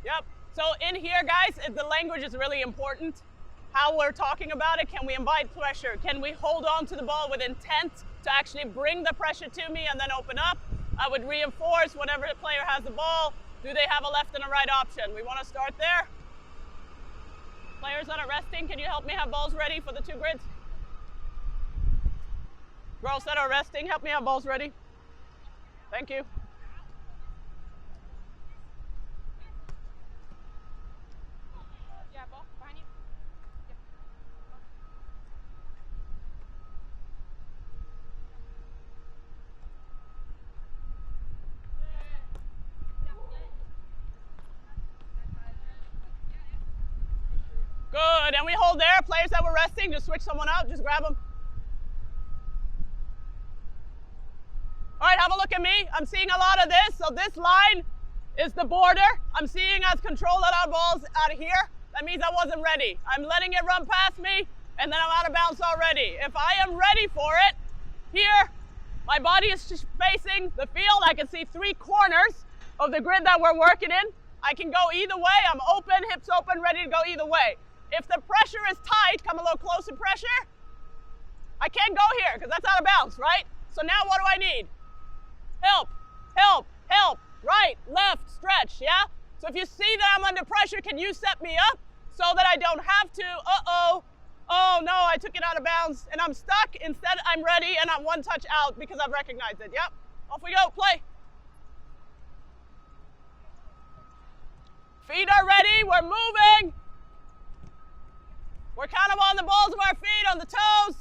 Yep. So in here, guys, the language is really important. How we're talking about it. Can we invite pressure? Can we hold on to the ball with intent to actually bring the pressure to me and then open up? I would reinforce whenever the player has the ball. Do they have a left and a right option? We want to start there. Players that are resting, can you help me have balls ready for the two grids? Girls that are resting, help me have balls ready. Thank you. Good, and we hold there. Players that were resting, just switch someone out, just grab them. All right, have a look at me. I'm seeing a lot of this. So this line is the border. I'm seeing us control our balls out of here. That means I wasn't ready. I'm letting it run past me, and then I'm out of bounds already. If I am ready for it, here, my body is facing the field. I can see 3 corners of the grid that we're working in. I can go either way. I'm open, hips open, ready to go either way. If the pressure is tight, come a little closer pressure, I can't go here because that's out of bounds, right? So now what do I need? Help, help, help, right, left, stretch, yeah? So if you see that I'm under pressure, can you set me up so that I don't have to, oh no, I took it out of bounds and I'm stuck. Instead, I'm ready and I'm one touch out because I've recognized it, yep. Off we go, play. Feet are ready, we're moving. We're kind of on the balls of our feet, on the toes.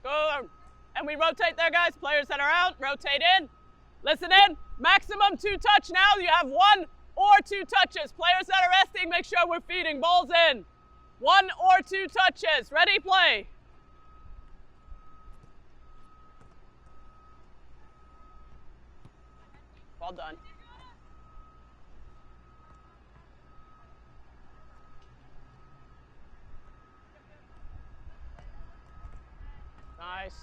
Go, and we rotate there, guys. Players that are out, rotate in. Listen in, maximum 2 touch now. You have 1 or 2 touches. Players that are resting, make sure we're feeding. Balls in. 1 or 2 touches. Ready, play. Well done. Nice.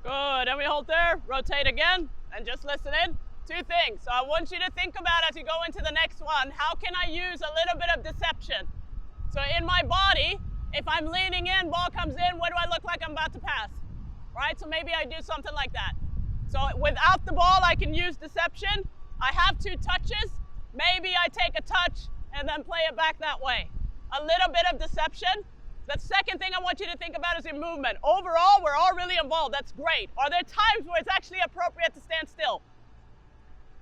Good, and we hold there, rotate again, and just listen in. 2 things. So I want you to think about as you go into the next one, how can I use a little bit of deception? So in my body, if I'm leaning in, ball comes in, what do I look like I'm about to pass? Right, so maybe I do something like that. So without the ball, I can use deception. I have 2 touches. Maybe I take a touch and then play it back that way. A little bit of deception. The second thing I want you to think about is your movement. Overall, we're all really involved. That's great. Are there times where it's actually appropriate to stand still?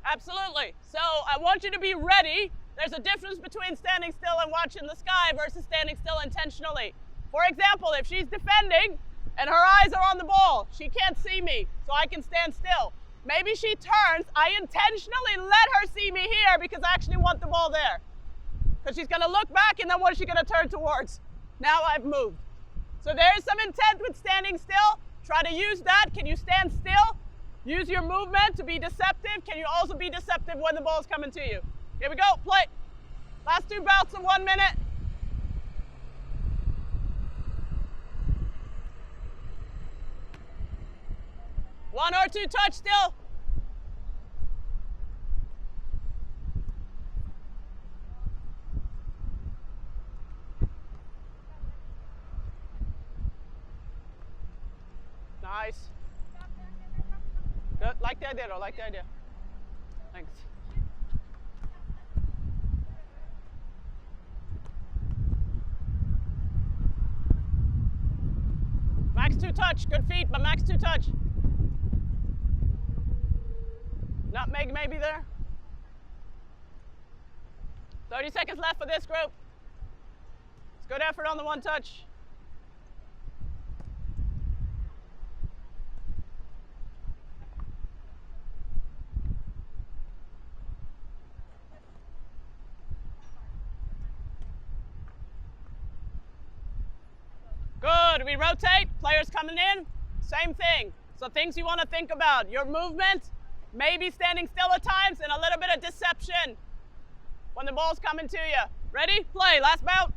Absolutely. So I want you to be ready. There's a difference between standing still and watching the sky versus standing still intentionally. For example, if she's defending and her eyes are on the ball, she can't see me, so I can stand still. Maybe she turns. I intentionally let her see me here because I actually want the ball there. Because she's going to look back, and then what is she going to turn towards? Now I've moved. So there is some intent with standing still. Try to use that. Can you stand still? Use your movement to be deceptive. Can you also be deceptive when the ball's coming to you? Here we go, play. Last 2 bouts in 1 minute. One or two touch still. the idea though, like the idea. Thanks. Max 2 touch, good feet, but max 2 touch. Nutmeg maybe there. 30 seconds left for this group. It's good effort on the 1 touch. Good, we rotate, players coming in, same thing. So things you want to think about, your movement, maybe standing still at times, and a little bit of deception when the ball's coming to you. Ready? Play, last bout.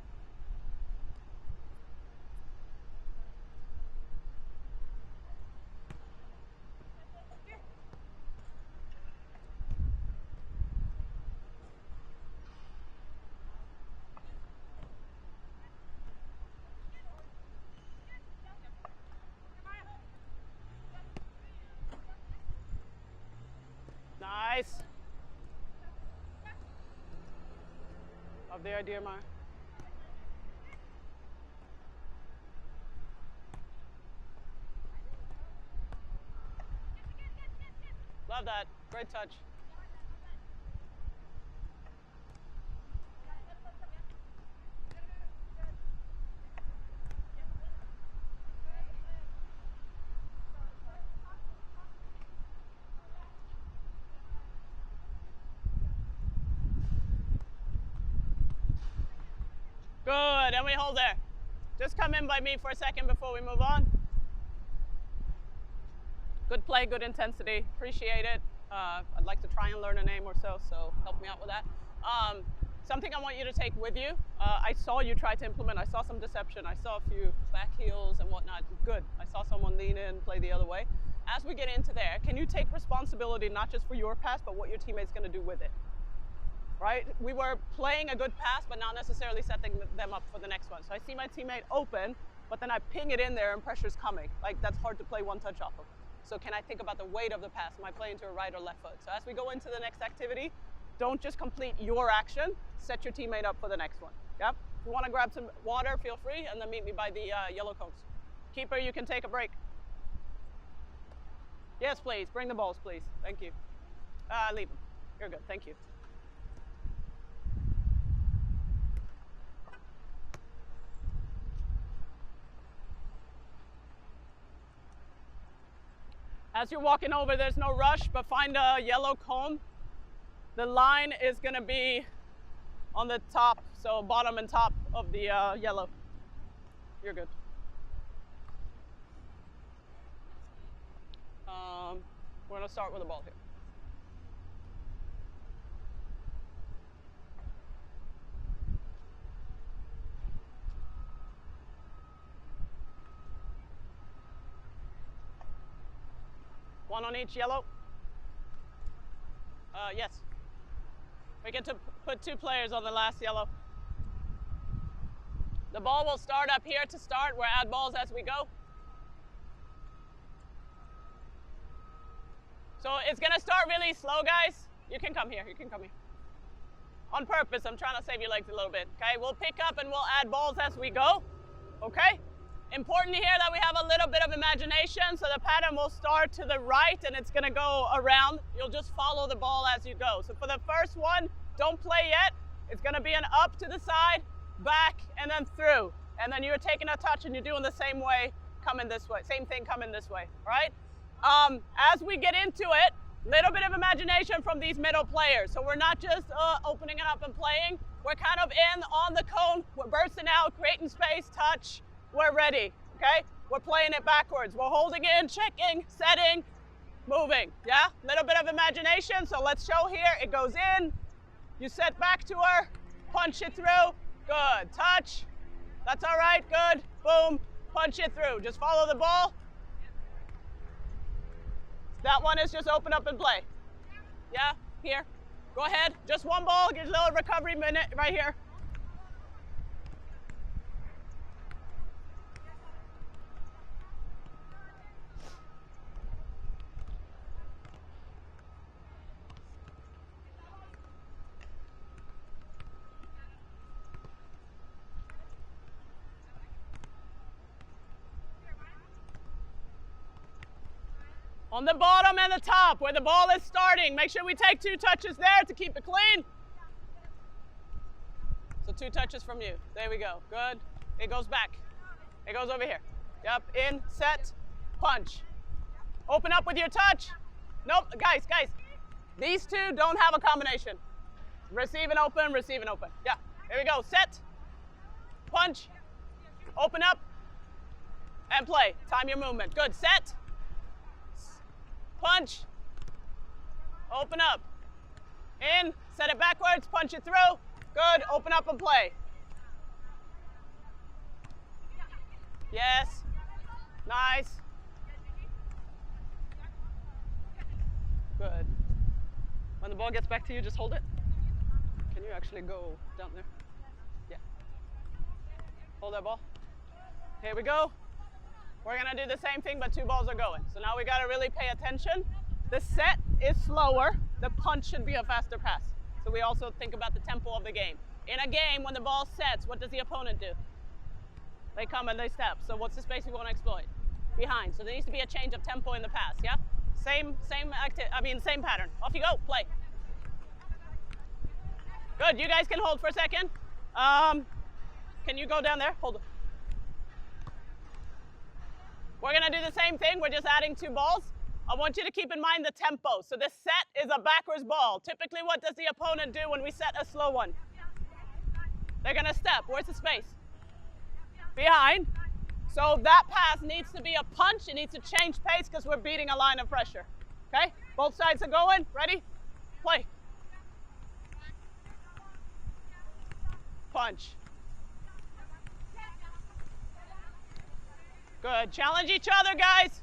Nice. Love the idea, Mar. Love that. Great touch. Good, and we hold there. Just come in by me for a second before we move on. Good play, good intensity, appreciate it. I'd like to try and learn a name or so help me out with that. Something I want you to take with you, I saw you try to implement, I saw some deception, I saw a few back heels and whatnot, good. I saw someone lean in, play the other way. As we get into there, can you take responsibility not just for your pass, but what your teammate's gonna do with it? Right? We were playing a good pass, but not necessarily setting them up for the next one. So I see my teammate open, but then I ping it in there and pressure's coming. Like, that's hard to play 1 touch off of. So can I think about the weight of the pass? Am I playing to a right or left foot? So as we go into the next activity, don't just complete your action, set your teammate up for the next one. Yep? If you want to grab some water, feel free, and then meet me by the yellow cones. Keeper, you can take a break. Yes, please. Bring the balls, please. Thank you. Leave them. You're good. Thank you. As you're walking over, there's no rush, but find a yellow cone. The line is going to be on the top, so bottom and top of the yellow. You're good. We're going to start with the ball here. One on each yellow. Yes. We get to put 2 players on the last yellow. The ball will start up here to start. We'll add balls as we go. So it's going to start really slow, guys. You can come here. You can come here. On purpose, I'm trying to save your legs a little bit. Okay, we'll pick up and we'll add balls as we go. Okay? Important here that we have a little bit of imagination, so the pattern will start to the right and it's gonna go around. You'll just follow the ball as you go. So for the first one, don't play yet. It's gonna be an up to the side, back, and then through. And then you're taking a touch and you're doing the same way, coming this way. Same thing coming this way, all right? As we get into it, little bit of imagination from these middle players. So we're not just opening it up and playing. We're kind of in on the cone. We're bursting out, creating space, touch. We're ready, okay? We're playing it backwards. We're holding in, checking, setting, moving, yeah? Little bit of imagination, so let's show here. It goes in, you set back to her, punch it through, good. Touch, that's all right, good. Boom, punch it through. Just follow the ball. That one is just open up and play. Yeah, here. Go ahead, just one ball, get a little recovery minute right here. On the bottom and the top, where the ball is starting. Make sure we take 2 touches there to keep it clean. So 2 touches from you. There we go. Good. It goes back. It goes over here. Yep. In, set, punch. Open up with your touch. Nope. Guys. These 2 don't have a combination. Receive and open, receive and open. Yeah. Here we go. Set, punch, open up, and play. Time your movement. Good. Set, punch, open up, in, set it backwards, punch it through. Good. Open up and play. Yes. Nice. Good. When the ball gets back to you, just hold it. Can you actually go down there? Yeah. Hold that ball. Here we go. We're going to do the same thing, but 2 balls are going. So now we got to really pay attention. The set is slower. The punch should be a faster pass. So we also think about the tempo of the game. In a game, when the ball sets, what does the opponent do? They come and they step. So what's the space we want to exploit? Behind. So there needs to be a change of tempo in the pass, yeah? Same pattern. Off you go, play. Good, you guys can hold for a second. Can you go down there? Hold it. We're gonna do the same thing, we're just adding 2 balls. I want you to keep in mind the tempo. So the set is a backwards ball. Typically, what does the opponent do when we set a slow one? They're gonna step. Where's the space? Behind. So that pass needs to be a punch. It needs to change pace because we're beating a line of pressure. Okay? Both sides are going. Ready? Play. Punch. Good. Challenge each other, guys.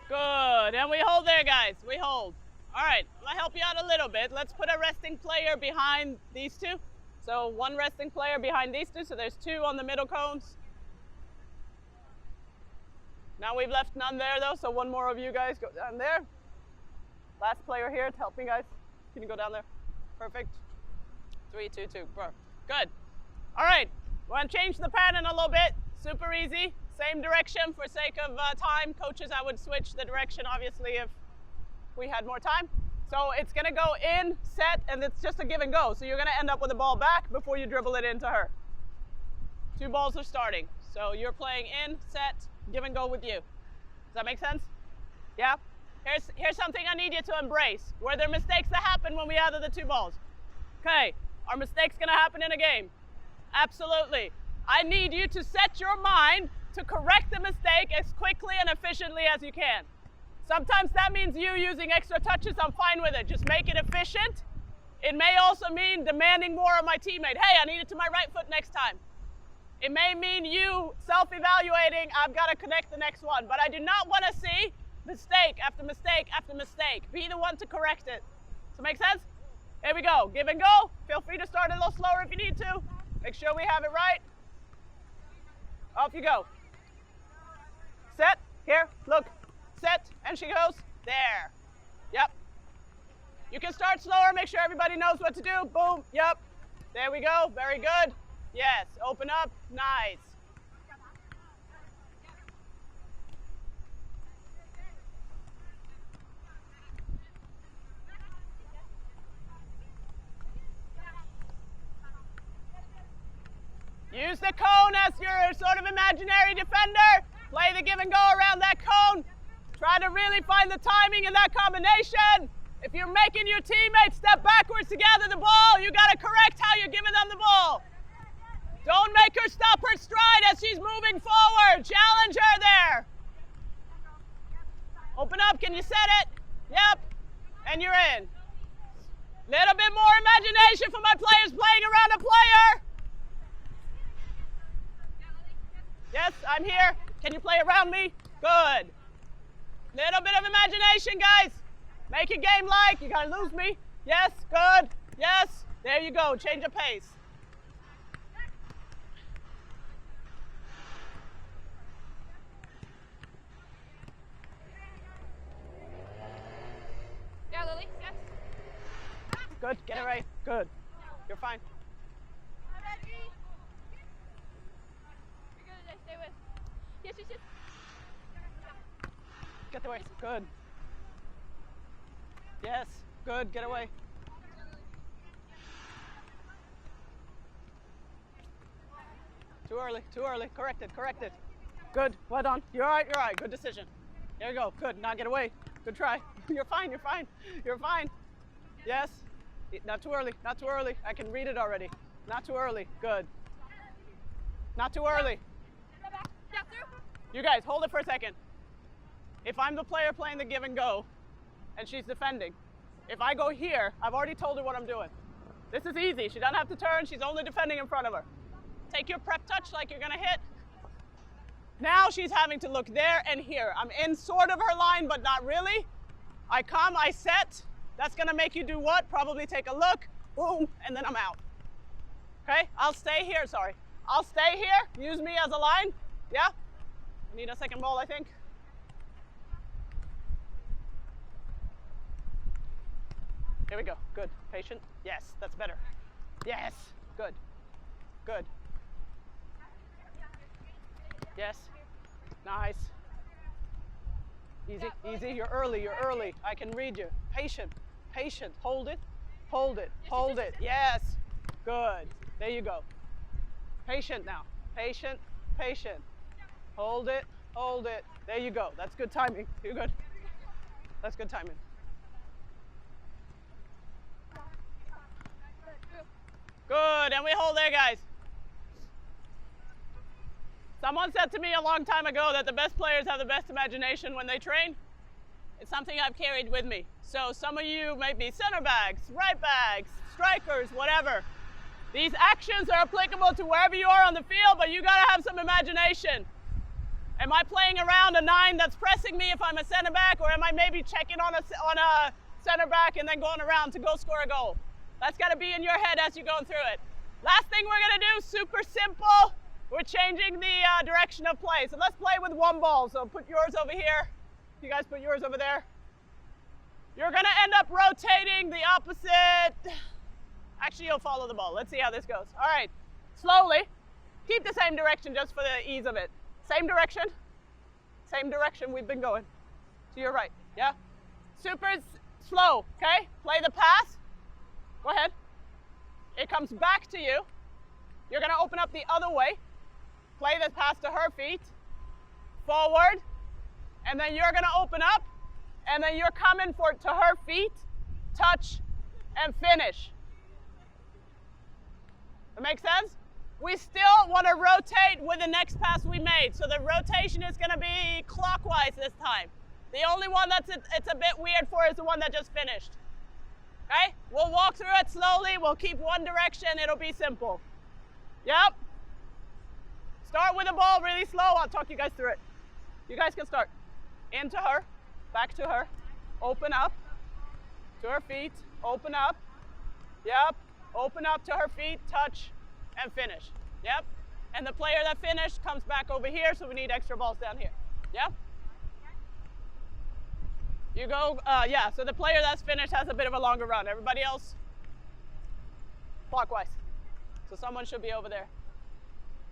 Good, and we hold there, guys. We hold. All right, I'll help you out a little bit. Let's put a resting player behind these 2. So 1 resting player behind these 2, so there's 2 on the middle cones. Now we've left none there, though, so 1 more of you guys go down there. Last player here to help me, guys. Can you go down there? Perfect. 3, 2, 2. Good. All right, we're going to change the pattern a little bit. Super easy. Same direction for sake of time. Coaches, I would switch the direction, obviously, if we had more time. So it's going to go in, set, and it's just a give and go. So you're going to end up with the ball back before you dribble it into her. 2 balls are starting. So you're playing in, set, give and go with you. Does that make sense? Yeah? Here's something I need you to embrace. Were there mistakes that happen when we added the 2 balls? Okay. Are mistakes going to happen in a game? Absolutely. I need you to set your mind to correct the mistake as quickly and efficiently as you can. Sometimes that means you using extra touches. I'm fine with it. Just make it efficient. It may also mean demanding more of my teammate. Hey, I need it to my right foot next time. It may mean you self-evaluating, I've got to connect the next one. But I do not want to see mistake after mistake after mistake. Be the one to correct it. Does that make sense? Here we go. Give and go. Feel free to start a little slower if you need to. Make sure we have it right. Off you go. Set. Here. Look. Set. And she goes. There. Yep. You can start slower. Make sure everybody knows what to do. Boom. Yep. There we go. Very good. Yes. Open up. Nice. Use the cone as your sort of imaginary defender. Play the give and go around that cone. Try to really find the timing in that combination. If you're making your teammates step backwards to gather the ball, you got to correct how you're giving them the ball. Don't make her stop her stride as she's moving forward. Challenge her there. Open up. Can you set it? Yep. And you're in. Little bit more imagination for my players playing around a player. Yes, I'm here. Can you play around me? Good. Little bit of imagination, guys. Make it game-like. You gotta lose me. Yes, good. Yes. There you go. Change of pace. Yeah, Lily. Yes. Good. Get it right. Good. You're fine. You're good today. Stay with. Yes, yes, yes. Get away. Good. Yes. Good. Get away. Too early. Too early. Correct it. Correct it. Good. Well done. You're all right. You're all right. Good decision. There you go. Good. Now get away. Good try. You're fine. You're fine. You're fine. Yes. Not too early. Not too early. I can read it already. Not too early. Good. Not too early. Yeah, through. You guys, hold it for a second. If I'm the player playing the give and go, and she's defending, if I go here, I've already told her what I'm doing. This is easy. She doesn't have to turn. She's only defending in front of her. Take your prep touch like you're going to hit. Now she's having to look there and here. I'm in sort of her line, but not really. I come, I set. That's going to make you do what? Probably take a look, boom, and then I'm out. Okay? I'll stay here. Sorry. I'll stay here. Use me as a line. Yeah? Need a second ball, I think. Here we go. Good. Patient. Yes, that's better. Yes. Good. Good. Yes. Nice. Easy, easy. You're early. You're early. I can read you. Patient. Patient. Hold it. Hold it. Hold it. Yes. Good. There you go. Patient now. Patient. Patient. Hold it. Hold it. There you go. That's good timing. You're good. That's good timing. Good. And we hold there, guys. Someone said to me a long time ago that the best players have the best imagination when they train. It's something I've carried with me. So some of you may be center backs, right backs, strikers, whatever. These actions are applicable to wherever you are on the field, but you gotta have some imagination. Am I playing around a 9 that's pressing me if I'm a center back, or am I maybe checking on a center back and then going around to go score a goal? That's gotta be in your head as you're going through it. Last thing we're gonna do, super simple. We're changing the direction of play. So let's play with one ball. So put yours over here. You guys put yours over there. You're gonna end up rotating the opposite. Actually, you'll follow the ball. Let's see how this goes. All right, slowly. Keep the same direction just for the ease of it. Same direction we've been going. To your right, yeah? Super slow, okay? Play the pass. Go ahead. It comes back to you. You're gonna open up the other way. Play the pass to her feet. Forward. And then you're gonna open up. And then you're coming to her feet. Touch and finish. That makes sense? We still want to rotate with the next pass we made. So the rotation is going to be clockwise this time. The only one it's a bit weird for is the one that just finished. Okay? We'll walk through it slowly. We'll keep one direction. It'll be simple. Yep. Start with the ball really slow. I'll talk you guys through it. You guys can start. Into her. Back to her. Open up. To her feet. Open up. Yep. Open up to her feet. Touch. And finish. Yep. And the player that finished comes back over here, so we need extra balls down here. Yep. You go, yeah, so the player that's finished has a bit of a longer run. Everybody else, clockwise. So someone should be over there.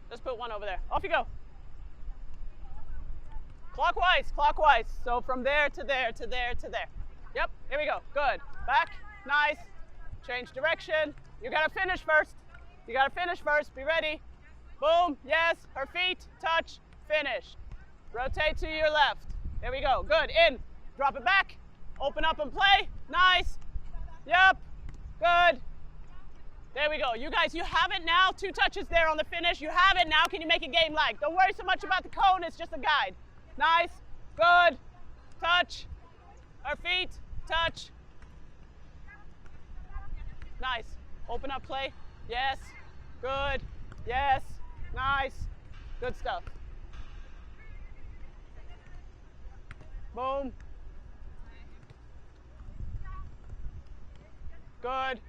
Just put one over there. Off you go. Clockwise, clockwise. So from there to there to there to there. Yep, here we go. Good. Back. Nice. Change direction. You got to finish first. You got to finish first. Be ready. Boom. Yes. Her feet. Touch. Finish. Rotate to your left. There we go. Good. In. Drop it back. Open up and play. Nice. Yep. Good. There we go. You guys, you have it now. 2 touches there on the finish. You have it now. Can you make a game like? Don't worry so much about the cone. It's just a guide. Nice. Good. Touch. Her feet. Touch. Nice. Open up play. Yes. Good. Yes. Nice. Good stuff. Boom. Good.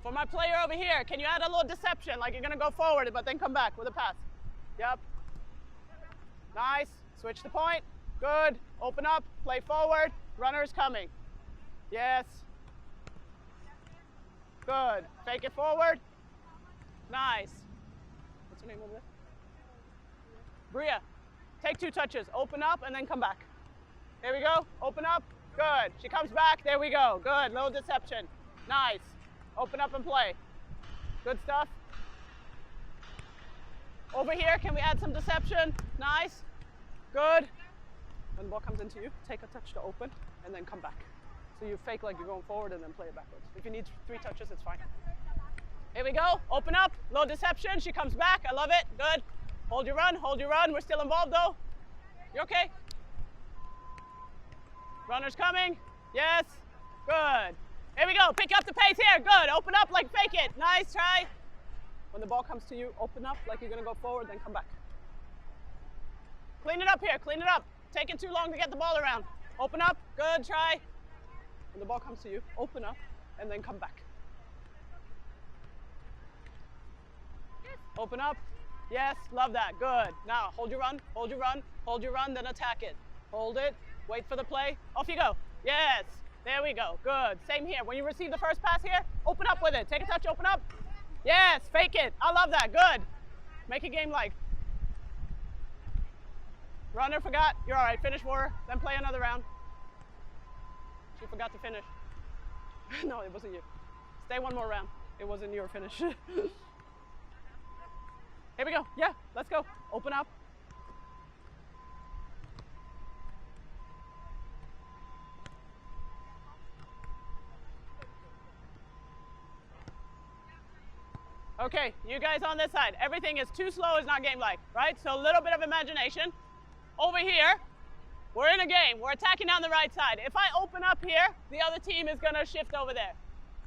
For my player over here, can you add a little deception, like you're going to go forward, but then come back with a pass? Yep. Nice. Switch the point. Good. Open up. Play forward. Runner's coming. Yes. Good. Fake it forward. Nice. What's her name over there? Bria. Take 2 touches. Open up and then come back. Here we go. Open up. Good. She comes back. There we go. Good. Little deception. Nice. Open up and play. Good stuff. Over here, can we add some deception? Nice. Good. When the ball comes into you, take a touch to open and then come back. So you fake like you're going forward and then play it backwards. If you need 3 touches, it's fine. Here we go. Open up. Little deception. She comes back. I love it. Good. Hold your run. Hold your run. We're still involved though. You're okay. Runner's coming. Yes. Good. Here we go. Pick up the pace here. Good. Open up like fake it. Nice try. When the ball comes to you, open up like you're going to go forward, then come back. Clean it up here. Clean it up. Taking too long to get the ball around. Open up. Good try. When the ball comes to you, open up and then come back. Open up. Yes. Love that. Good. Now hold your run. Hold your run. Hold your run. Then attack it. Hold it. Wait for the play. Off you go. Yes. There we go. Good. Same here. When you receive the first pass here, open up with it. Take a touch. Open up. Yes. Fake it. I love that. Good. Make a game like. Runner forgot. You're all right. Finish for her. Then play another round. She forgot to finish. No, it wasn't you. Stay one more round. It wasn't your finish. Here we go. Yeah. Let's go. Open up. Okay, you guys on this side. Everything is too slow is not game-like, right? So a little bit of imagination. Over here, we're in a game. We're attacking down the right side. If I open up here, the other team is going to shift over there.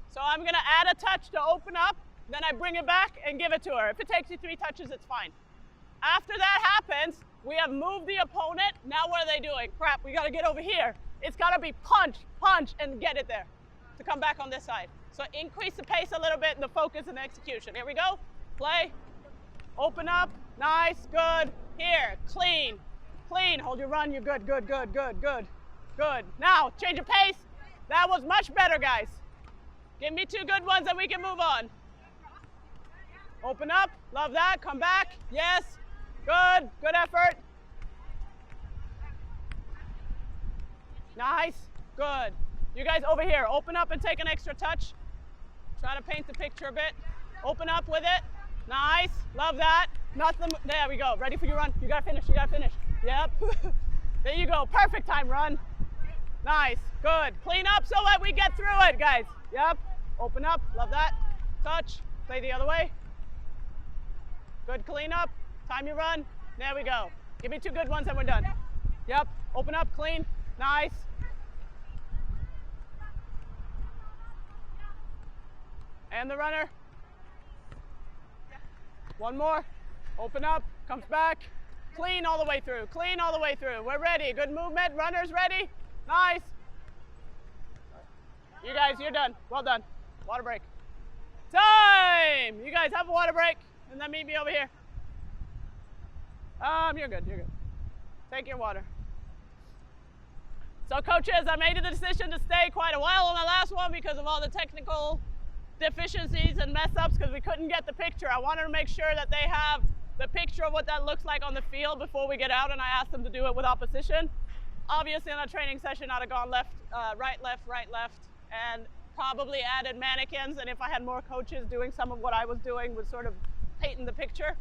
So I'm going to add a touch to open up, then I bring it back and give it to her. If it takes you 3 touches, it's fine. After that happens, we have moved the opponent. Now what are they doing? Crap, we got to get over here. It's got to be punch, punch, and get it there to come back on this side. So increase the pace a little bit and the focus and the execution. Here we go. Play. Open up. Nice. Good. Here. Clean. Clean. Hold your run. You're good. Good, good, good, good. Good. Now, change of pace. That was much better, guys. Give me 2 good ones and we can move on. Open up. Love that. Come back. Yes. Good. Good effort. Nice. Good. You guys over here. Open up and take an extra touch. Try to paint the picture a bit. Open up with it. Nice. Love that. There we go. Ready for your run. You got to finish. You got to finish. Yep. There you go. Perfect time run. Nice. Good. Clean up so that we get through it, guys. Yep. Open up. Love that. Touch. Play the other way. Good clean up. Time your run. There we go. Give me 2 good ones and we're done. Yep. Open up. Clean. Nice. And the runner. 1 more. Open up. Comes back. Clean all the way through. Clean all the way through. We're ready. Good movement. Runner's ready. Nice. You guys, you're done. Well done. Water break. Time! You guys have a water break and then meet me over here. You're good. You're good. Take your water. So coaches, I made the decision to stay quite a while on the last one because of all the technical deficiencies and mess ups because we couldn't get the picture. I wanted to make sure that they have the picture of what that looks like on the field before we get out, and I asked them to do it with opposition. Obviously in a training session I'd have gone left, right, left, and probably added mannequins, and if I had more coaches doing some of what I was doing would sort of paint the picture.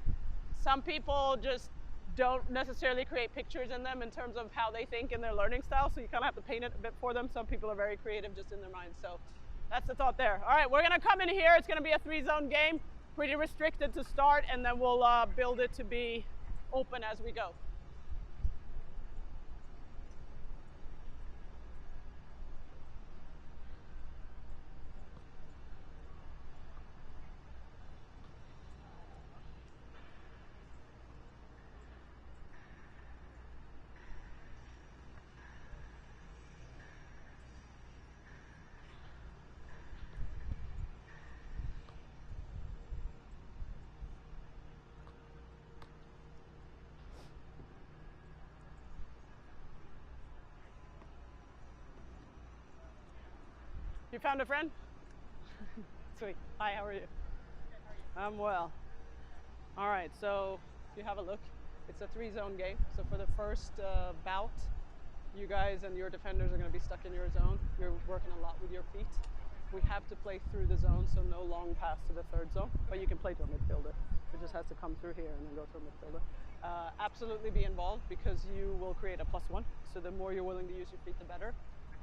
Some people just don't necessarily create pictures in them in terms of how they think in their learning style, so you kind of have to paint it a bit for them. Some people are very creative just in their minds, so that's the thought there. All right, we're gonna come in here. It's gonna be a 3-zone game, pretty restricted to start, and then we'll build it to be open as we go. You found a friend? Sweet. Hi, how are you? I'm well. All right, so if you have a look, it's a 3-zone game. So for the first bout, you guys and your defenders are going to be stuck in your zone. You're working a lot with your feet. We have to play through the zone, so no long pass to the third zone, but you can play to a midfielder. It just has to come through here and then go to a midfielder. Absolutely be involved because you will create a +1. So the more you're willing to use your feet, the better.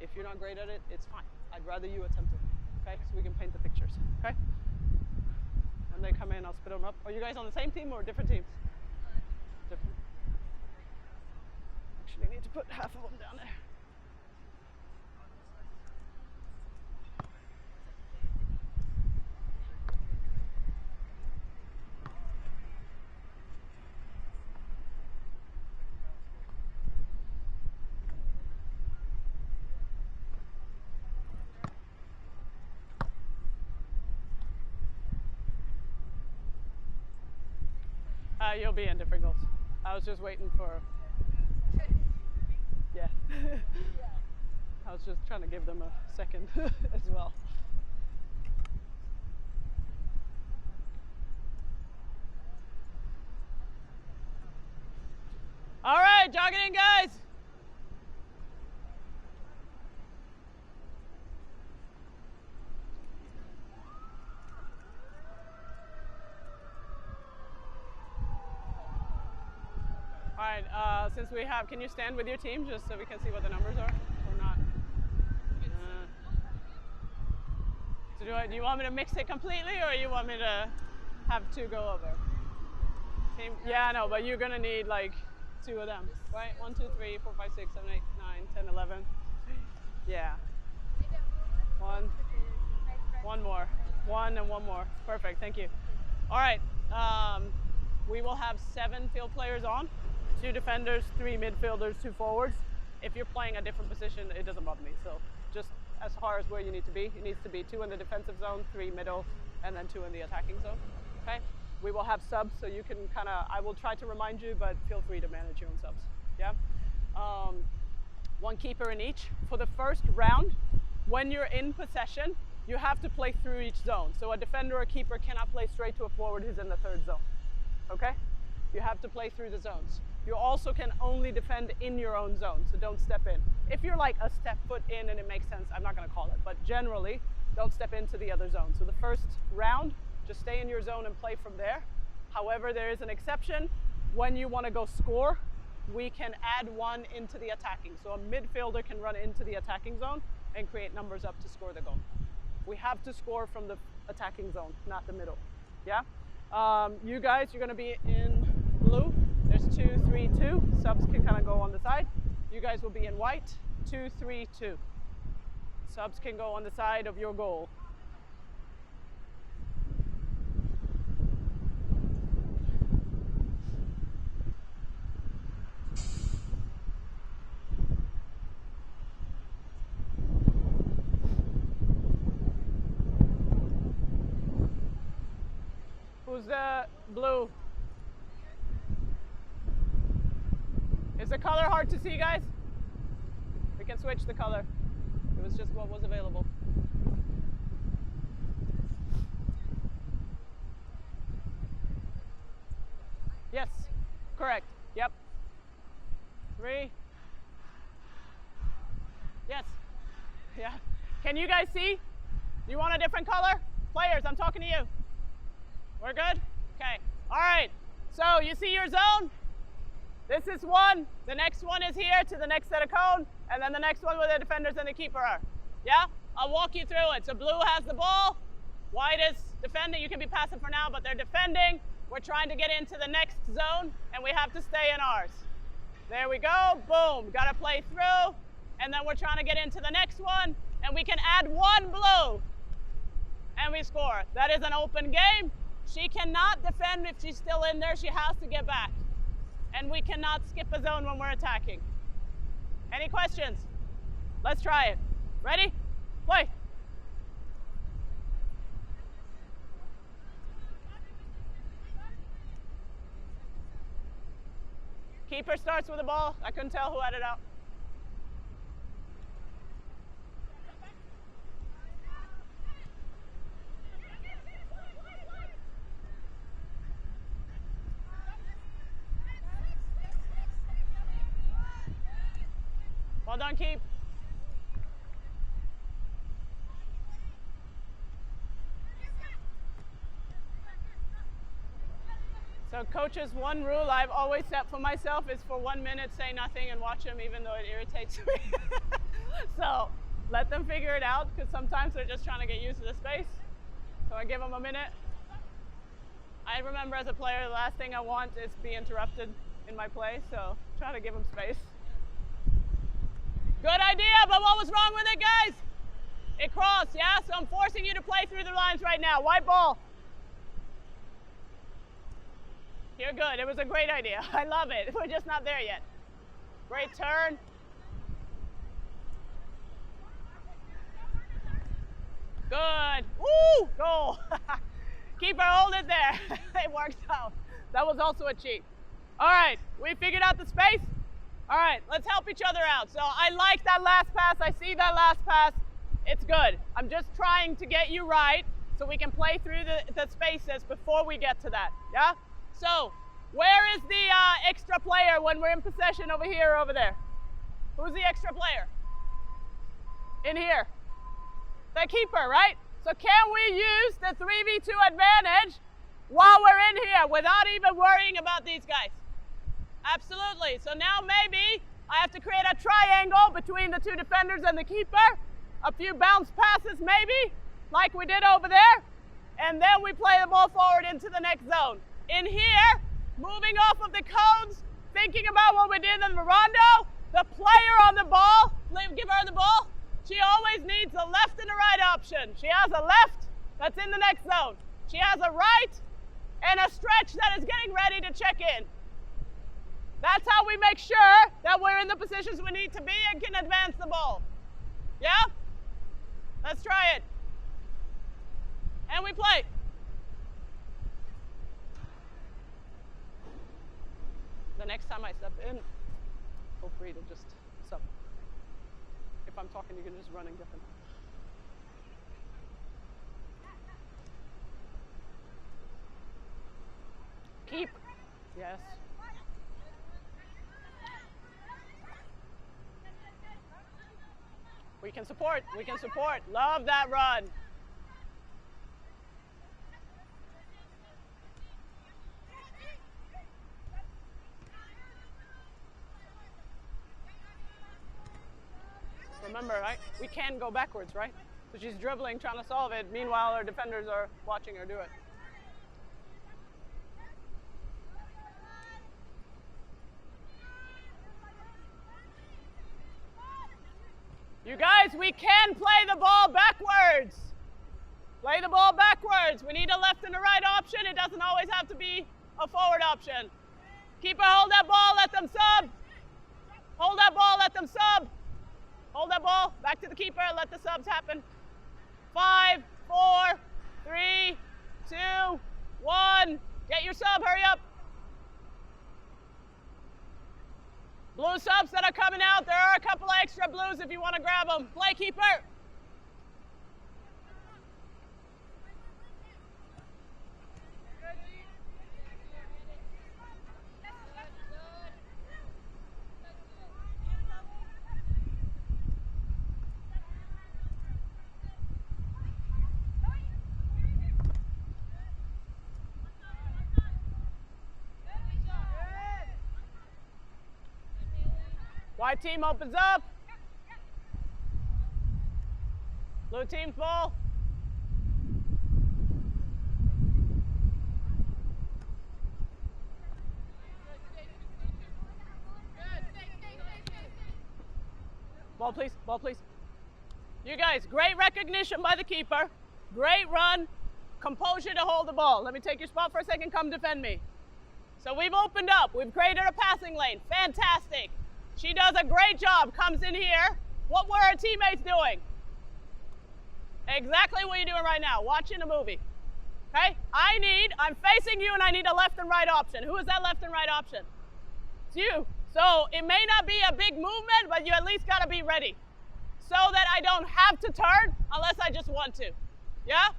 If you're not great at it, it's fine. I'd rather you attempt it, okay? So we can paint the pictures, okay? When they come in, I'll spit them up. Are you guys on the same team or different teams? Different. Actually, need to put half of them down there. You'll be in different goals. I was just waiting for. Yeah. I was just trying to give them a second as well. All right, jog it in, guys. All right, since we have, can you stand with your team just so we can see what the numbers are or not? So do you want me to mix it completely or you want me to have 2 go over? Team, yeah, I know, but you're gonna need like 2 of them, right? 1, 2, 3, 4, 5, 6, 7, 8, 9, 10, 11. Yeah. 1 more. 1 and 1 more. Perfect, thank you. All right, we will have 7 field players on. 2 defenders, 3 midfielders, 2 forwards. If you're playing a different position, it doesn't bother me. So just as far as where you need to be, it needs to be 2 in the defensive zone, 3 middle, and then 2 in the attacking zone. Okay? We will have subs, so you can kind of, I will try to remind you, but feel free to manage your own subs. Yeah? 1 keeper in each. For the first round, when you're in possession, you have to play through each zone. So a defender or keeper cannot play straight to a forward who's in the 3rd zone. Okay? You have to play through the zones. You also can only defend in your own zone, so don't step in. If you're like a step foot in and it makes sense, I'm not going to call it, but generally, don't step into the other zone. So the first round, just stay in your zone and play from there. However, there is an exception. When you want to go score, we can add 1 into the attacking. So a midfielder can run into the attacking zone and create numbers up to score the goal. We have to score from the attacking zone, not the middle. Yeah? You guys, you're going to be in blue. There's 2, 3, 2. Subs can kind of go on the side. You guys will be in white. 2, 3, 2. Subs can go on the side of your goal. Who's the blue? Is the color hard to see, guys? We can switch the color. It was just what was available. Yes, correct. Yep. 3. Yes. Yeah. Can you guys see? Do you want a different color? Players, I'm talking to you. We're good? Okay. All right. So you see your zone? This is 1. The next one is here to the next set of cone, and then the next one where the defenders and the keeper are. Yeah? I'll walk you through it. So blue has the ball. White is defending. You can be passive for now, but they're defending. We're trying to get into the next zone, and we have to stay in ours. There we go. Boom. Got to play through. And then we're trying to get into the next one, and we can add 1 blue. And we score. That is an open game. She cannot defend if she's still in there. She has to get back. And we cannot skip a zone when we're attacking. Any questions? Let's try it. Ready? Play. Keeper starts with the ball. I couldn't tell who had it out. Well done, keep. So coaches, one rule I've always set for myself is for 1 minute, say nothing and watch them even though it irritates me. So let them figure it out because sometimes they're just trying to get used to the space. So I give them a minute. I remember as a player, the last thing I want is to be interrupted in my play, so try to give them space. Good idea, but what was wrong with it, guys? It crossed, yeah? So I'm forcing you to play through the lines right now. White ball. You're good. It was a great idea. I love it. We're just not there yet. Great turn. Good. Woo! Goal. Keeper, hold it there. It works out. That was also a cheat. All right, we figured out the space. All right, let's help each other out. So I like that last pass. I see that last pass. It's good. I'm just trying to get you right so we can play through the spaces before we get to that, yeah? So where is the extra player when we're in possession, over here or over there? Who's the extra player? In here. The keeper, right? So can we use the 3v2 advantage while we're in here without even worrying about these guys? Absolutely. So now maybe I have to create a triangle between the two defenders and the keeper. A few bounce passes maybe, like we did over there. And then we play the ball forward into the next zone. In here, moving off of the cones, thinking about what we did in the rondo, the player on the ball, give her the ball. She always needs a left and a right option. She has a left that's in the next zone. She has a right and a stretch that is getting ready to check in. That's how we make sure that we're in the positions we need to be and can advance the ball. Yeah? Let's try it. And we play. The next time I step in, feel free to just sub. If I'm talking, you can just run and get them. Keep. Yes. We can support. We can support. Love that run. Remember, right? We can go backwards, right? So she's dribbling, trying to solve it. Meanwhile, our defenders are watching her do it. You guys, we can play the ball backwards. Play the ball backwards. We need a left and a right option. It doesn't always have to be a forward option. Keeper, hold that ball, let them sub. Hold that ball, let them sub. Hold that ball, back to the keeper, let the subs happen. 5, 4, 3, 2, 1. Get your sub, hurry up. Blue subs that are coming out, there are a couple of extra blues if you want to grab them. Play keeper. White team opens up. Blue team full. Ball please, ball please. You guys, great recognition by the keeper. Great run. Composure to hold the ball. Let me take your spot for a second, come defend me. So we've opened up, we've created a passing lane. Fantastic. She does a great job, comes in here. What were her teammates doing? Exactly what you're doing right now, watching a movie. Okay, I'm facing you and I need a left and right option. Who is that left and right option? It's you. So it may not be a big movement, but you at least gotta be ready so that I don't have to turn unless I just want to. Yeah?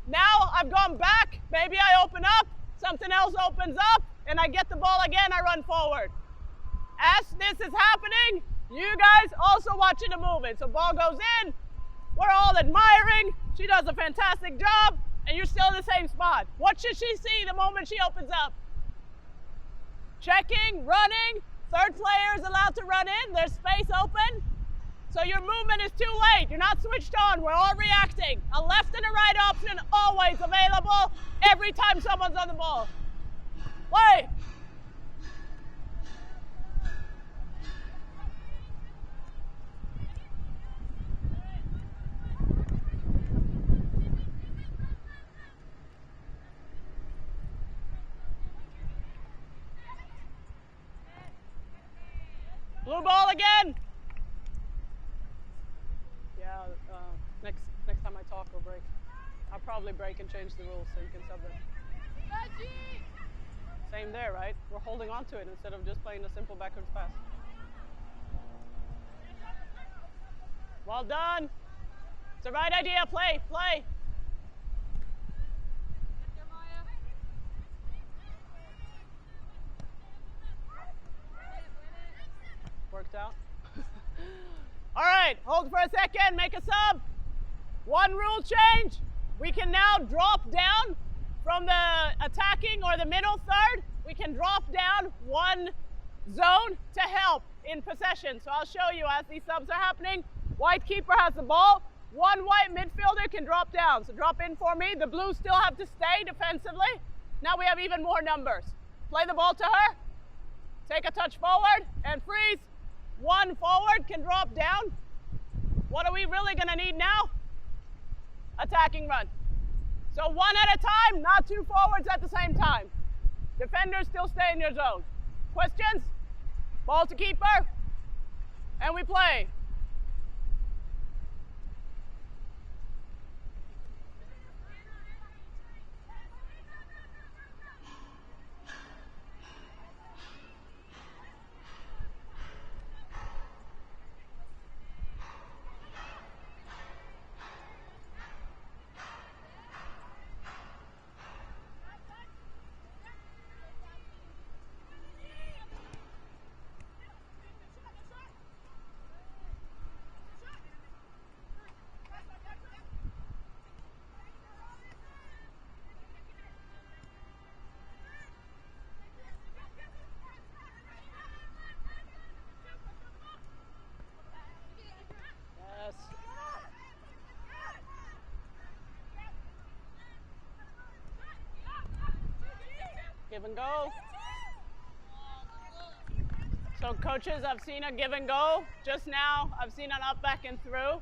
Now I've gone back, maybe I open up, something else opens up, and I get the ball again, I run forward. As this is happening, You guys also watching the movement. So ball goes in, we're all admiring, she does a fantastic job, and you're still in the same spot. What should she see the moment she opens up? Checking, running, third player is allowed to run in, there's space open. So your movement is too late, you're not switched on, we're all reacting. A left and a right option always available every time someone's on the ball. Play! Blue ball again. Yeah, next time I talk or break, I'll probably break and change the rules so you can sub them. Same there, right? We're holding on to it instead of just playing a simple backwards pass. Well done. It's the right idea. Play, play. Worked out. All right, hold for a second, make a sub. One rule change. We can now drop down from the attacking or the middle third. We can drop down one zone to help in possession. So I'll show you as these subs are happening. White keeper has the ball. One white midfielder can drop down. So drop in for me. The blues still have to stay defensively. Now we have even more numbers. Play the ball to her. Take a touch forward and freeze. One forward can drop down. What are we really gonna need now? Attacking run. So one at a time, not two forwards at the same time. Defenders still stay in your zone. Questions? Ball to keeper. And we play. Give and go. So coaches, I've seen a give and go just now. I've seen an up, back, and through.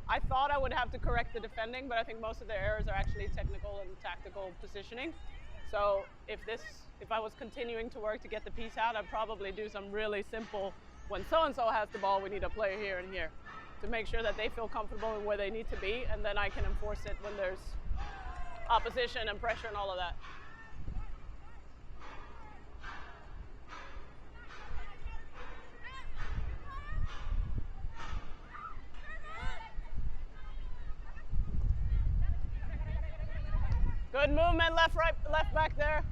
I thought I would have to correct the defending, but I think most of their errors are actually technical and tactical positioning. So if I was continuing to work to get the piece out, I'd probably do some really simple, when so-and-so has the ball, we need a player here and here, to make sure that they feel comfortable in where they need to be, and then I can enforce it when there's opposition and pressure and all of that. Good movement, left, right, left back there.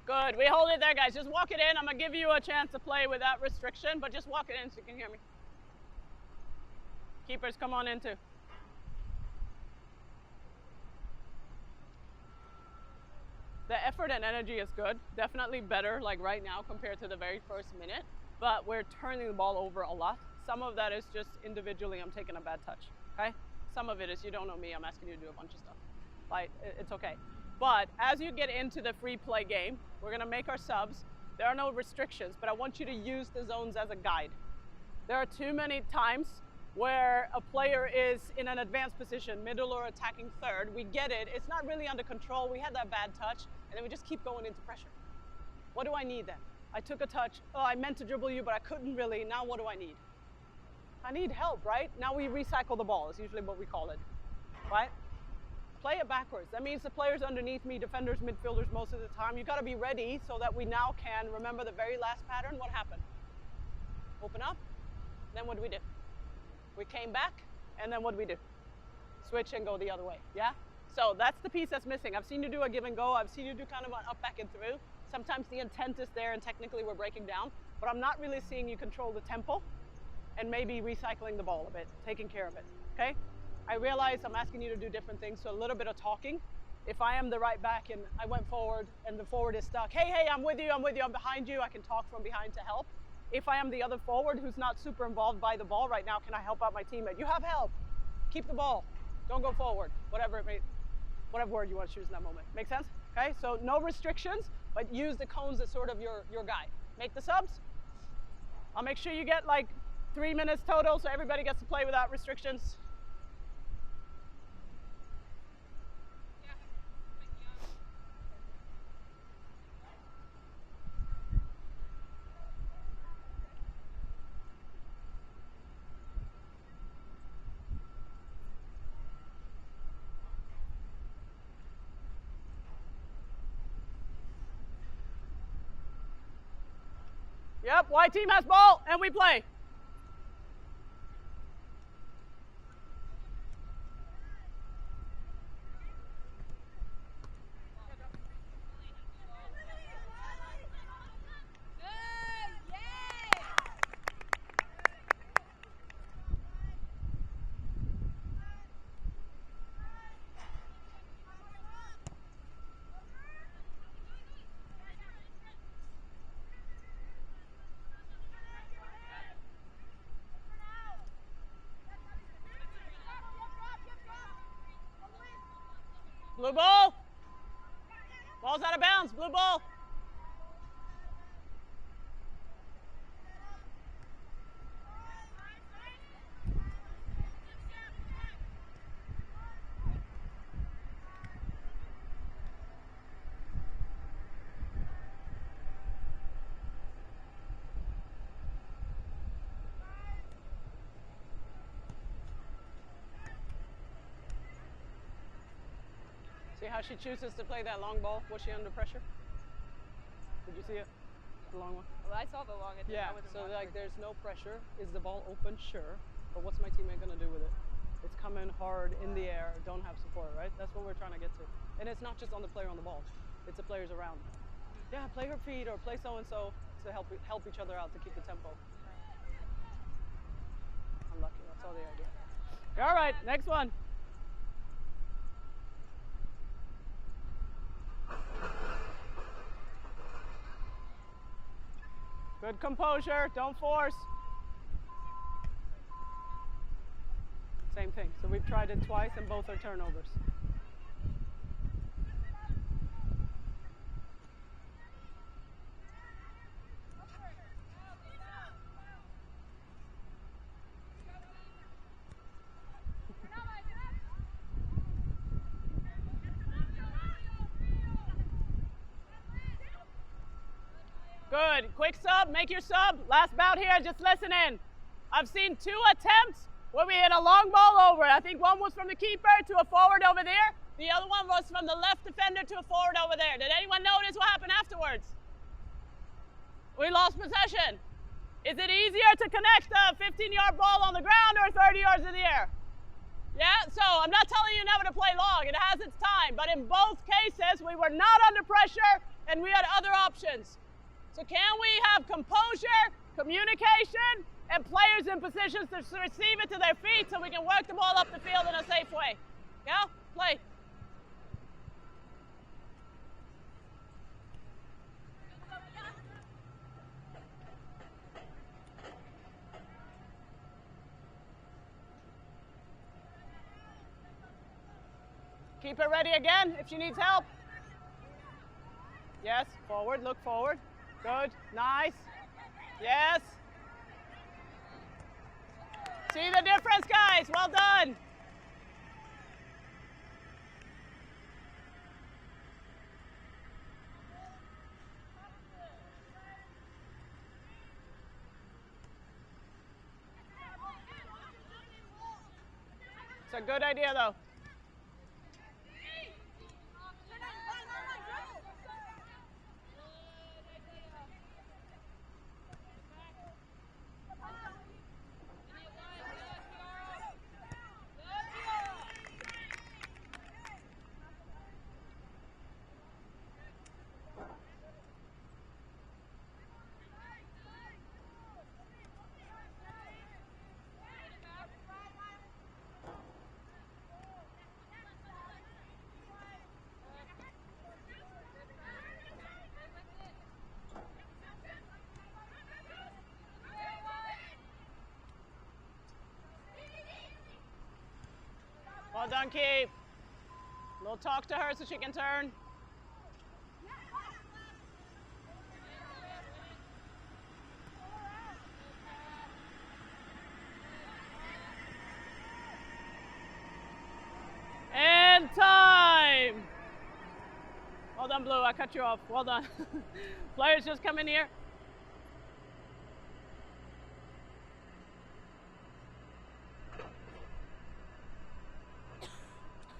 Good, we hold it there, guys. Just walk it in. I'm gonna give you a chance to play without restriction, but just walk it in so you can hear me. Keepers, come on in too. The effort and energy is good, definitely better like right now compared to the very first minute, but we're turning the ball over a lot. Some of that is just individually I'm taking a bad touch, okay? Some of it is you don't know me, I'm asking you to do a bunch of stuff. Like, it's okay. But as you get into the free play game, we're gonna make our subs. There are no restrictions, but I want you to use the zones as a guide. There are too many times where a player is in an advanced position, middle or attacking third. We get it, it's not really under control. We had that bad touch, and then we just keep going into pressure. What do I need then? I took a touch, oh, I meant to dribble you, but I couldn't really. Now what do I need? I need help, right? Now we recycle the ball, is usually what we call it, right? Play it backwards. That means the players underneath me, defenders, midfielders most of the time. You gotta be ready so that we now can remember the very last pattern. What happened? Open up. Then what do we do? We came back, and then what do we do? Switch and go the other way, yeah? So that's the piece that's missing. I've seen you do a give and go. I've seen you do kind of an up, back, and through. Sometimes the intent is there, and technically we're breaking down, but I'm not really seeing you control the tempo and maybe recycling the ball a bit, taking care of it, okay? I realize I'm asking you to do different things, so a little bit of talking. If I am the right back and I went forward and the forward is stuck, hey, I'm with you, I'm behind you, I can talk from behind to help. If I am the other forward who's not super involved by the ball right now, can I help out my teammate? You have help. Keep the ball. Don't go forward. Whatever word you want to choose in that moment. Make sense? Okay, so no restrictions, but use the cones as sort of your guide. Make the subs. I'll make sure you get like 3 minutes total so everybody gets to play without restrictions. Yep, white team has ball, and we play. Blue ball. Ball's out of bounds. Blue ball. See how she chooses to play that long ball? Was she under pressure? Did you see it? The long one? Well, I saw the long end. Yeah, so like there's no pressure. Is the ball open? Sure. But what's my teammate going to do with it? It's coming hard in the air, don't have support, right? That's what we're trying to get to. And it's not just on the player on the ball. It's the players around. Yeah, play her feet or play so-and-so to help each other out to keep the tempo. Unlucky, that's all the idea. All right, next one. Good composure, don't force. Same thing, so we've tried it twice and both are turnovers. Good, quick sub, make your sub. Last bout here, just listen in. I've seen 2 attempts where we hit a long ball over it. I think one was from the keeper to a forward over there. The other one was from the left defender to a forward over there. Did anyone notice what happened afterwards? We lost possession. Is it easier to connect a 15-yard ball on the ground or 30 yards in the air? Yeah, so I'm not telling you never to play long. It has its time. But in both cases, we were not under pressure and we had other options. So can we have composure, communication, and players in positions to receive it to their feet so we can work the ball up the field in a safe way? Yeah? Play. Keep it ready again if she needs help. Yes, forward, look forward. Good, nice. Yes. See the difference, guys? Well done. It's a good idea, though. Well done, keep. A little talk to her so she can turn. And time. Well done, Blue. I cut you off. Well done. Players just come in here.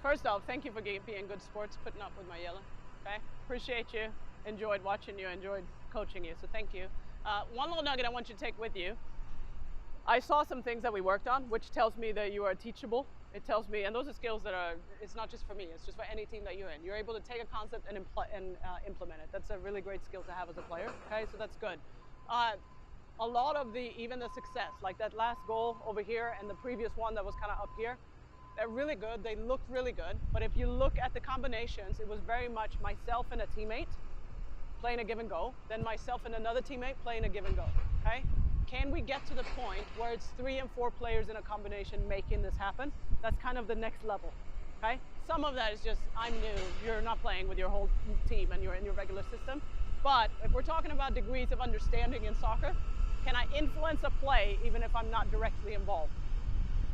First off, thank you for being good sports, putting up with my yelling. Okay, appreciate you. Enjoyed watching you. Enjoyed coaching you. So thank you. One little nugget I want you to take with you. I saw some things that we worked on, which tells me that you are teachable. It tells me, and those are skills that are, it's not just for me, it's just for any team that you're in. You're able to take a concept and implement it. That's a really great skill to have as a player, okay? So that's good. A lot of even the success, like that last goal over here and the previous one that was kind of up here, they're really good, they looked really good. But if you look at the combinations, it was very much myself and a teammate playing a give and go, then myself and another teammate playing a give and go, okay? Can we get to the point where it's 3 and 4 players in a combination making this happen? That's kind of the next level, okay? Some of that is just, I'm new, you're not playing with your whole team and you're in your regular system. But if we're talking about degrees of understanding in soccer, can I influence a play even if I'm not directly involved?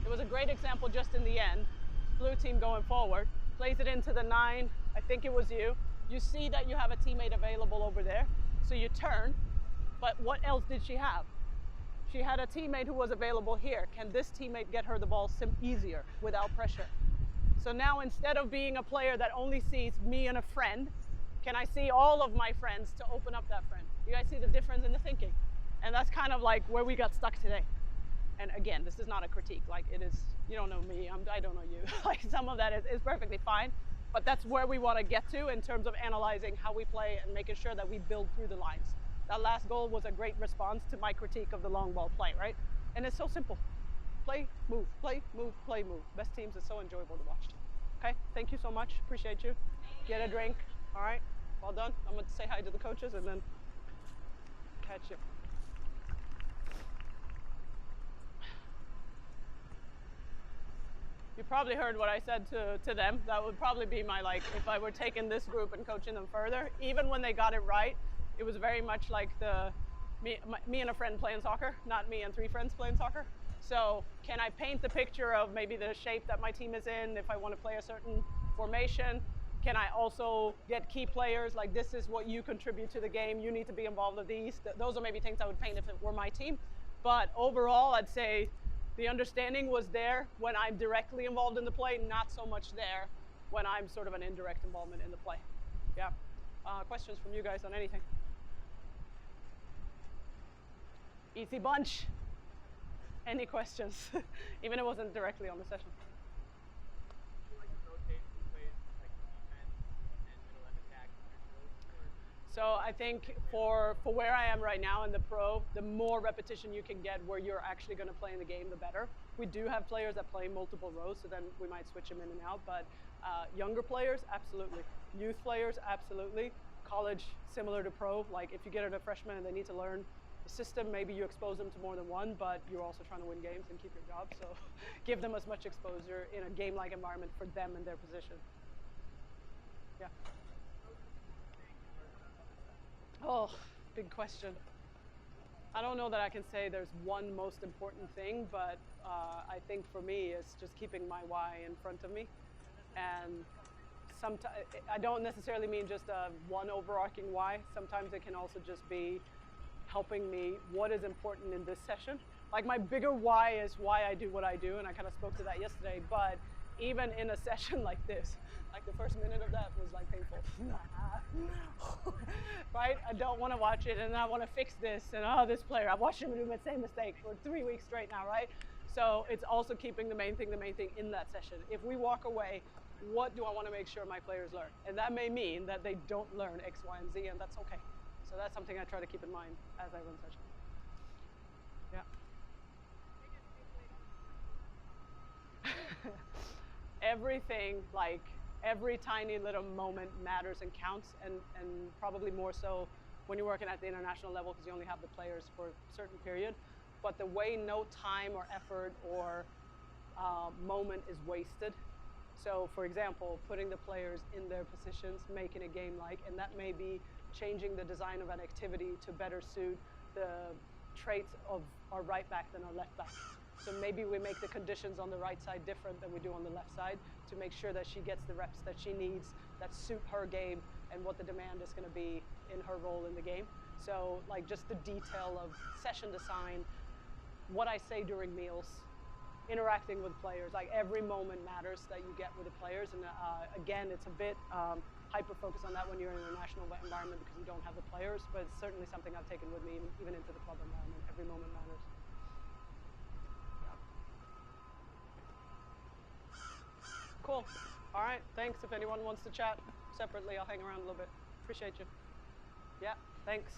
It was a great example just in the end. Blue team going forward, plays it into the 9, I think it was you. You see that you have a teammate available over there, so you turn, but what else did she have? She had a teammate who was available here. Can this teammate get her the ball easier without pressure? So now instead of being a player that only sees me and a friend, can I see all of my friends to open up that friend? You guys see the difference in the thinking? And that's kind of like where we got stuck today. And again, this is not a critique. Like it is, you don't know me, I don't know you. Like some of that is perfectly fine. But that's where we want to get to in terms of analyzing how we play and making sure that we build through the lines. That last goal was a great response to my critique of the long ball play, right? And it's so simple. Play, move, play, move, play, move. Best teams is so enjoyable to watch. Okay, thank you so much. Appreciate you. Get a drink. All right, well done. I'm going to say hi to the coaches and then catch you. You probably heard what I said to them. That would probably be my, like, if I were taking this group and coaching them further, even when they got it right, it was very much like me and a friend playing soccer, not me and 3 friends playing soccer. So can I paint the picture of maybe the shape that my team is in if I want to play a certain formation? Can I also get key players, like this is what you contribute to the game, you need to be involved with these. Those are maybe things I would paint if it were my team. But overall, I'd say the understanding was there when I'm directly involved in the play, not so much there when I'm sort of an indirect involvement in the play. Yeah. Questions from you guys on anything? Easy bunch. Any questions? Even if it wasn't directly on the session. So I think for where I am right now in the pro, the more repetition you can get where you're actually going to play in the game, the better. We do have players that play multiple rows, so then we might switch them in and out. But younger players, absolutely. Youth players, absolutely. College, similar to pro. Like if you get a freshman and they need to learn the system, maybe you expose them to more than one, but you're also trying to win games and keep your job. So give them as much exposure in a game-like environment for them and their position. Yeah. Oh, big question. I don't know that I can say there's one most important thing, but I think for me it's just keeping my why in front of me. And sometimes I don't necessarily mean just one overarching why. Sometimes it can also just be helping me what is important in this session. Like my bigger why is why I do what I do, and I kind of spoke to that yesterday, but even in a session like this, like the first minute of that was like painful. Right? I don't want to watch it and I want to fix this and oh, this player, I've watched him do the same mistake for 3 weeks straight now, right? So it's also keeping the main thing in that session. If we walk away, what do I want to make sure my players learn? And that may mean that they don't learn X, Y, and Z, and that's okay. So that's something I try to keep in mind as I run sessions. Yeah. Everything, like every tiny little moment matters and counts, and probably more so when you're working at the international level because you only have the players for a certain period. But the way no time or effort or moment is wasted So, for example, putting the players in their positions, making a game-like, and that may be changing the design of an activity to better suit the traits of our right back than our left back. So maybe we make the conditions on the right side different than we do on the left side to make sure that she gets the reps that she needs, that suit her game and what the demand is going to be in her role in the game. So like just the detail of session design, what I say during meals, interacting with players, like every moment matters that you get with the players. And again, it's a bit hyper-focused on that when you're in a national environment because you don't have the players, but it's certainly something I've taken with me even into the club environment. Every moment matters. Cool. All right, thanks. If anyone wants to chat separately, I'll hang around a little bit. Appreciate you. Yeah, thanks.